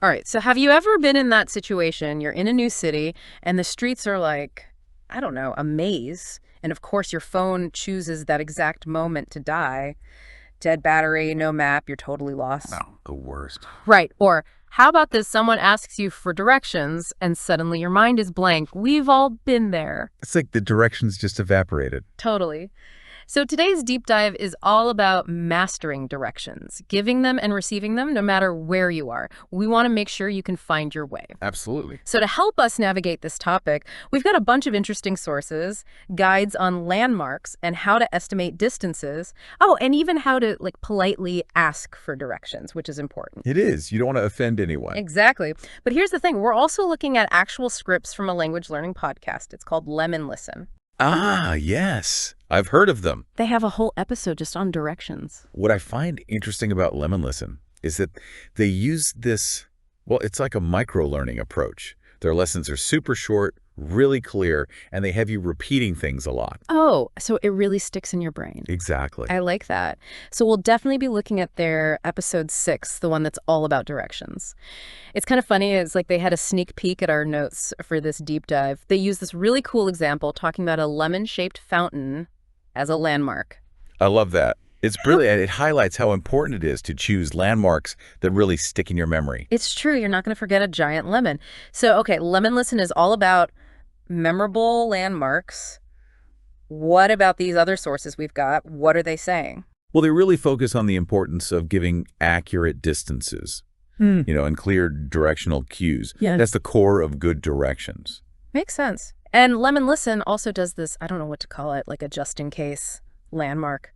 All right, so have you ever been in that situation? You're in a new city and the streets are like, I don't know, a maze. And of course, your phone chooses that exact moment to die. Dead battery, no map, you're totally lost. Oh, the worst. Right. Or how about this? Someone asks you for directions and suddenly your mind is blank. We've all been there. It's like the directions just evaporated. Totally. So today's deep dive is all about mastering directions, giving them and receiving them no matter where you are. We want to make sure you can find your way. Absolutely. So to help us navigate this topic, we've got a bunch of interesting sources, guides on landmarks and how to estimate distances. Oh, and even how to politely ask for directions, which is important. It is. You don't want to offend anyone. Exactly. But here's the thing. We're also looking at actual scripts from a language learning podcast. It's called Lemon Listen. Ah, yes. I've heard of them. They have a whole episode just on directions. What I find interesting about Lemon Listen is that they use this, well, it's like a micro-learning approach. Their lessons are super short, really clear, and they have you repeating things a lot. Oh, so it really sticks in your brain. Exactly. I like that. So we'll definitely be looking at their episode 6, the one that's all about directions. It's kind of funny. It's like they had a sneak peek at our notes for this deep dive. They use this really cool example talking about a lemon-shaped fountain as a landmark. I love that. It's brilliant. It highlights how important it is to choose landmarks that really stick in your memory. It's true. You're not going to forget a giant lemon. So, okay, Lemon Listen is all about memorable landmarks. What about these other sources we've got? What are they saying? Well, they really focus on the importance of giving accurate distances, and clear directional cues. Yeah. That's the core of good directions. Makes sense. And Lemon Listen also does this, I don't know what to call it, like a just-in-case landmark.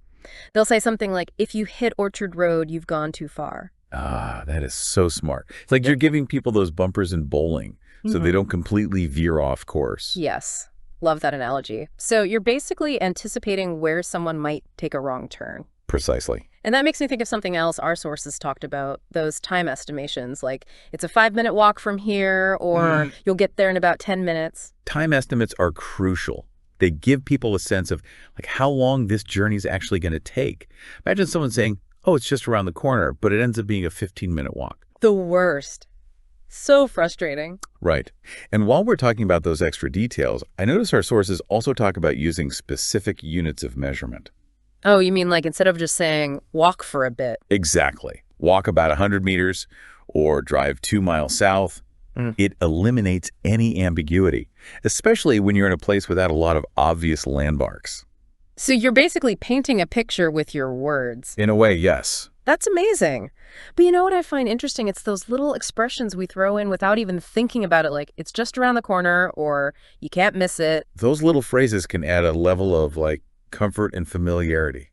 They'll say something like, if you hit Orchard Road, you've gone too far. Ah, that is so smart. It's like you're giving people those bumpers in bowling so they don't completely veer off course. Yes. Love that analogy. So you're basically anticipating where someone might take a wrong turn. Precisely. And that makes me think of something else our sources talked about, those time estimations, like it's a 5-minute walk from here, or you'll get there in about 10 minutes. Time estimates are crucial. They give people a sense of how long this journey is actually going to take. Imagine someone saying, oh, it's just around the corner, but it ends up being a 15-minute walk. The worst. So frustrating. Right. And while we're talking about those extra details, I notice our sources also talk about using specific units of measurement. Oh, you mean like instead of just saying walk for a bit? Exactly. Walk about 100 meters or drive 2 miles south. It eliminates any ambiguity, especially when you're in a place without a lot of obvious landmarks. So you're basically painting a picture with your words. In a way, yes. That's amazing. But you know what I find interesting? It's those little expressions we throw in without even thinking about it, like it's just around the corner or you can't miss it. Those little phrases can add a level of comfort and familiarity.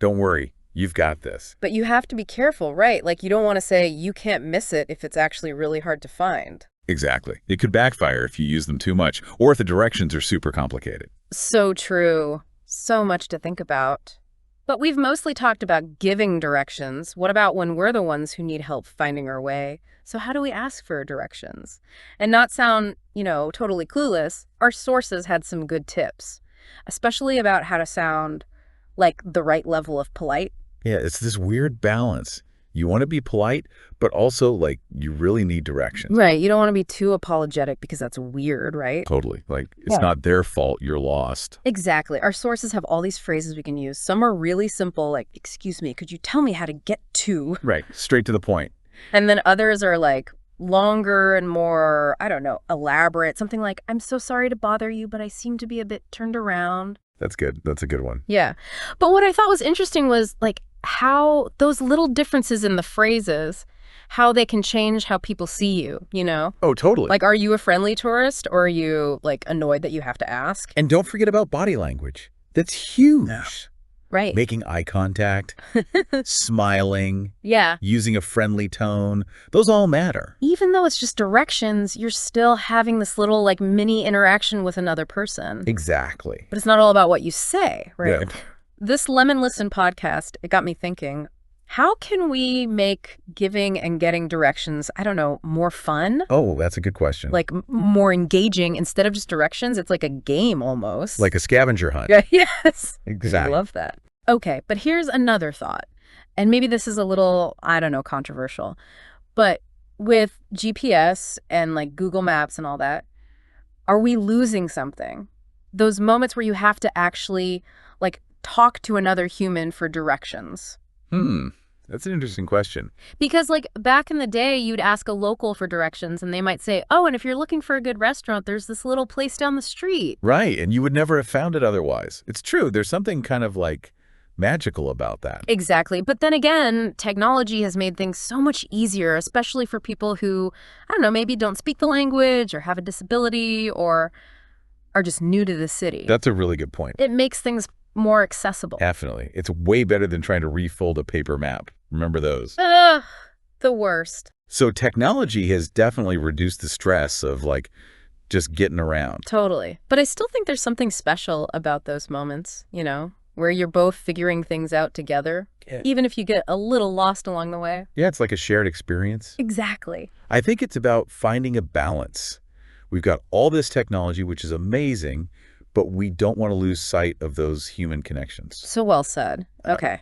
Don't worry, you've got this. But you have to be careful, right? Like you don't want to say you can't miss it if it's actually really hard to find. Exactly. It could backfire if you use them too much or if the directions are super complicated. So true. So much to think about. But we've mostly talked about giving directions. What about when we're the ones who need help finding our way? So how do we ask for directions? And not sound, totally clueless, our sources had some good tips, especially about how to sound like the right level of polite. Yeah, it's this weird balance. You want to be polite, but also you really need directions. Right. You don't want to be too apologetic because that's weird, right? Totally. It's not their fault you're lost. Exactly. Our sources have all these phrases we can use. Some are really simple, like, excuse me, could you tell me how to get to? Right. Straight to the point. And then others are longer and more, I don't know, elaborate. Something like, I'm so sorry to bother you, but I seem to be a bit turned around. That's good. That's a good one. Yeah. But what I thought was interesting was how those little differences in the phrases, how they can change how people see you, Oh, totally. Are you a friendly tourist or are you annoyed that you have to ask? And don't forget about body language. That's huge. No. Right. Making eye contact, smiling, Yeah. using a friendly tone. Those all matter. Even though it's just directions, you're still having this little mini interaction with another person. Exactly. But it's not all about what you say, right? Yeah. This Lemon Listen podcast, it got me thinking, how can we make giving and getting directions, I don't know, more fun? Oh, that's a good question. More engaging instead of just directions? It's like a game almost. Like a scavenger hunt. Yes. Exactly. I love that. Okay, but here's another thought. And maybe this is a little, I don't know, controversial. But with GPS and like Google Maps and all that, are we losing something? Those moments where you have to actually like talk to another human for directions. That's an interesting question. Because like back in the day, you'd ask a local for directions and they might say, oh, and if you're looking for a good restaurant, there's this little place down the street. Right, and you would never have found it otherwise. It's true. There's something kind of like magical about that. Exactly. But then again, technology has made things so much easier, especially for people who, I don't know, maybe don't speak the language or have a disability or are just new to the city. That's a really good point. It makes things more accessible. Definitely. It's way better than trying to refold a paper map. Remember those? Ugh, the worst. So technology has definitely reduced the stress of like just getting around. Totally. But I still think there's something special about those moments, you know, where you're both figuring things out together, Yeah. even if you get a little lost along the way. Yeah, it's like a shared experience. Exactly. I think it's about finding a balance. We've got all this technology, which is amazing, but we don't want to lose sight of those human connections. So well said. Okay.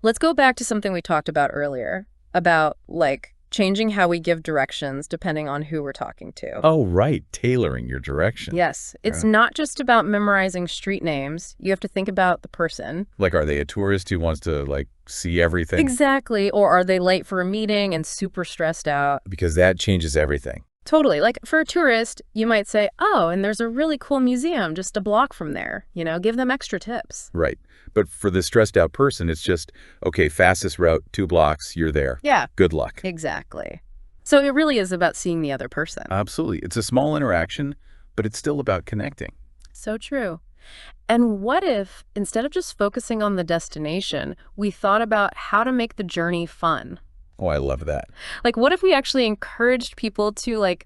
Let's go back to something we talked about earlier about like changing how we give directions depending on who we're talking to. Oh, right. Tailoring your direction. Yes. It's Right. not just about memorizing street names. You have to think about the person. Like, are they a tourist who wants to like see everything? Exactly. Or are they late for a meeting and super stressed out? Because that changes everything. Totally. Like for a tourist, you might say, oh, and there's a really cool museum just a block from there. You know, give them extra tips. Right. But for the stressed out person, it's just, okay, fastest route, 2 blocks, you're there. Yeah, Good luck. exactly. So it really is about seeing the other person. Absolutely. It's a small interaction, but it's still about connecting. So true. And what if, instead of just focusing on the destination, we thought about how to make the journey fun? Oh, I love that. Like, what if we actually encouraged people to, like,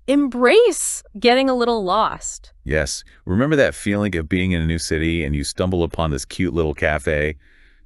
embrace getting a little lost? Yes. Remember that feeling of being in a new city and you stumble upon this cute little cafe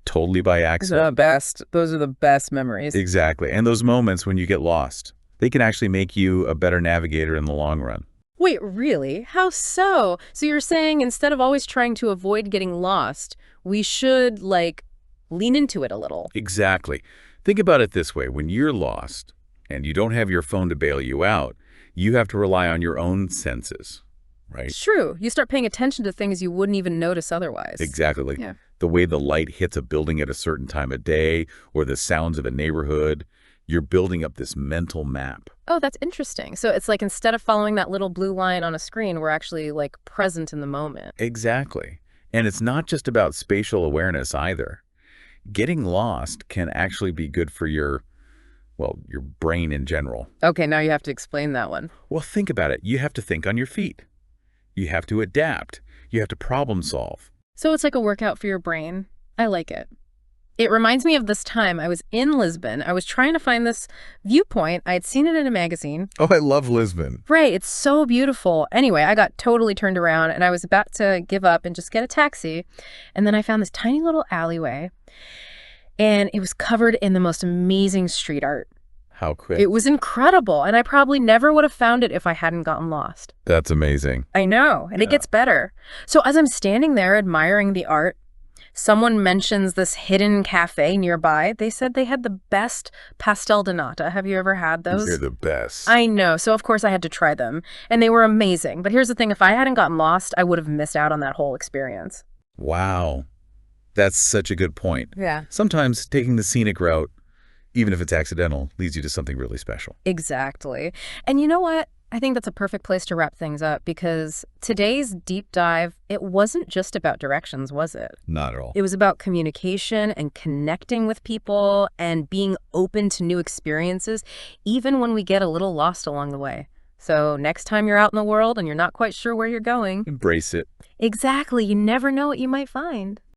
totally by accident? best. Those are the best memories. Exactly. And those moments when you get lost, they can actually make you a better navigator in the long run. Wait, really? How so? So you're saying instead of always trying to avoid getting lost, we should, like, lean into it a little? Exactly. Think about it this way. When you're lost and you don't have your phone to bail you out, you have to rely on your own senses, right? It's true. You start paying attention to things you wouldn't even notice otherwise. Exactly. Like Yeah. the way the light hits a building at a certain time of day or the sounds of a neighborhood, you're building up this mental map. Oh, that's interesting. So it's like instead of following that little blue line on a screen, we're actually like present in the moment. Exactly. And it's not just about spatial awareness either. Getting lost can actually be good for your brain in general. Okay, now you have to explain that one. Well, think about it. You have to think on your feet. You have to adapt. You have to problem solve. So it's like a workout for your brain. I like it. It reminds me of this time I was in Lisbon. I was trying to find this viewpoint. I had seen it in a magazine. Oh, I love Lisbon. Right, it's so beautiful. Anyway, I got totally turned around and I was about to give up and just get a taxi. And then I found this tiny little alleyway and it was covered in the most amazing street art. How quick. It was incredible, and I probably never would have found it if I hadn't gotten lost. That's amazing. I know, and it gets better. So as I'm standing there admiring the art, someone mentions this hidden cafe nearby. They said they had the best pastel de nata. Have you ever had those? They're the best. I know, so of course I had to try them, and they were amazing. But here's the thing, if I hadn't gotten lost, I would have missed out on that whole experience. Wow. That's such a good point. Yeah. Sometimes taking the scenic route, even if it's accidental, leads you to something really special. Exactly. And you know what? I think that's a perfect place to wrap things up because today's deep dive, it wasn't just about directions, was it? Not at all. It was about communication and connecting with people and being open to new experiences, even when we get a little lost along the way. So next time you're out in the world and you're not quite sure where you're going, Embrace it. exactly, you never know what you might find.